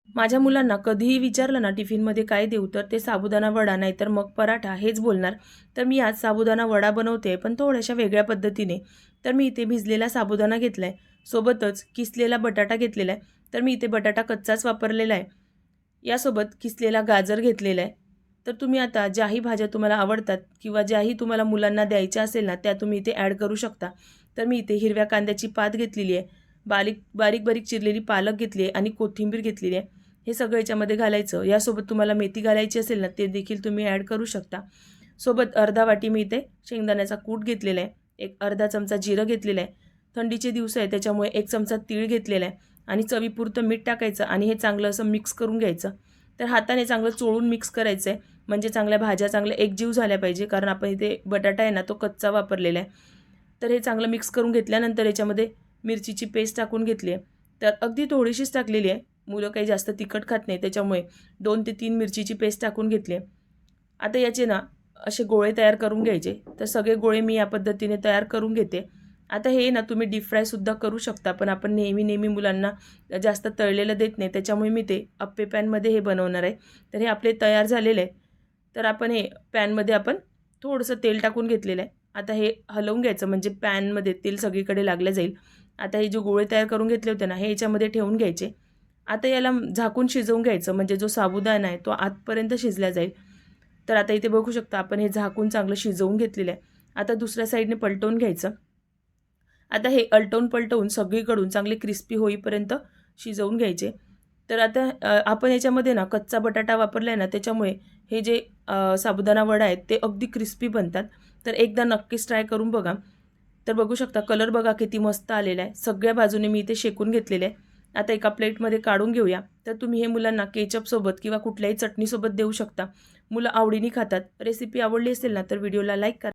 माझ्या मुलांना कधीही विचारलं ना टिफिनमध्ये काय देऊ, तर ते साबुदाणा वडा नाहीतर मग पराठा हेच बोलणार. तर मी आज साबुदाणा वडा बनवते, पण थोड्याशा वेगळ्या पद्धतीने. तर मी इथे भिजलेला साबुदाणा घेतला आहे, सोबतच किसलेला बटाटा घेतलेला आहे. तर मी इथे बटाटा कच्चाच वापरलेला आहे. यासोबत किसलेला गाजर घेतलेला आहे. तर तुम्ही आता ज्याही भाज्या तुम्हाला आवडतात किंवा ज्याही तुम्हाला मुलांना द्यायच्या असेल ना, त्या तुम्ही इथे ॲड करू शकता. तर मी इथे हिरव्या कांद्याची पात घेतलेली आहे, बारीक बारीक बारीक चिरलेली पालक घेतली आहे आणि कोथिंबीर घेतलेली आहे. हे सगळं याच्यामध्ये घालायचं. यासोबत तुम्हाला मेथी घालायची असेल ना, ते देखील तुम्ही ॲड करू शकता. सोबत अर्धा वाटी मी इथे शेंगदाण्याचा कूट घेतलेला आहे, एक अर्धा चमचा जिरं घेतलेलं आहे. थंडीचे दिवस आहे त्याच्यामुळे 1 चमचा तीळ घेतलेला आहे आणि चवीपुरतं मीठ टाकायचं आणि हे चांगलं असं मिक्स करून घ्यायचं. तर हाताने चांगलं चोळून मिक्स करायचं आहे, म्हणजे चांगल्या भाज्या चांगल्या एकजीव झाल्या पाहिजे, कारण आपण इथे बटाटा आहे ना, तो कच्चा वापरलेला आहे. तर हे चांगलं मिक्स करून घेतल्यानंतर याच्यामध्ये मिरचीची पेस्ट टाकून घेतली आहे. तर अगदी थोडीशीच टाकलेली आहे, मुलं काही जास्त तिखट खात नाही त्याच्यामुळे 2 ते 3 मिरचीची पेस्ट टाकून घेतली आहे. आता याचे ना असे गोळे तयार करून घ्यायचे. तर सगळे गोळे मी या पद्धतीने तयार करून घेते. आता हे ना तुम्ही डीप फ्रायसुद्धा करू शकता, पण आपण नेहमी मुलांना जास्त तळलेलं देत नाही, त्याच्यामुळे मी ते अप्पे पॅनमध्ये हे बनवणार आहे. तर हे आपले तयार झालेले आहे. तर आपण हे पॅनमध्ये आपण थोडंसं तेल टाकून घेतलेलं आहे. आता हे हलवून घ्यायचं, म्हणजे पॅनमध्ये तेल सगळीकडे लागलं जाईल. आता हे जे गोळे तयार करून घेतले होते ना, हे याच्यामध्ये ठेवून घ्यायचे. आता याला झाकून शिजवून घ्यायचं, म्हणजे जो साबुदाणा आहे तो आतपर्यंत शिजला जाईल. तर आता इथे बघू शकता आपण हे झाकून चांगलं शिजवून घेतलेलं आहे. आता दुसऱ्या साईडने पलटवून घ्यायचं. आता हे अलटवून पलटवून सगळीकडून चांगले क्रिस्पी होईपर्यंत शिजवून घ्यायचे. तर आता आपण याच्यामध्ये ना कच्चा बटाटा वापरला आहे ना, त्याच्यामुळे हे जे साबुदाणा वडा आहेत ते अगदी क्रिस्पी बनतात. तर एकदा नक्कीच ट्राय करून बघा. तर बघू शकता कलर बघा किती मस्त आलेला आहे. सगळ्या बाजूने मी इथे शेकून घेतलेले आहे. आता एका प्लेटमध्ये काढून घेऊया. तर तुम्ही हे मुलांना केचपसोबत किंवा कुठल्याही चटणीसोबत देऊ शकता. मुलं आवडीने खातात. रेसिपी आवडली असेल ना, तर व्हिडिओला लाईक करा.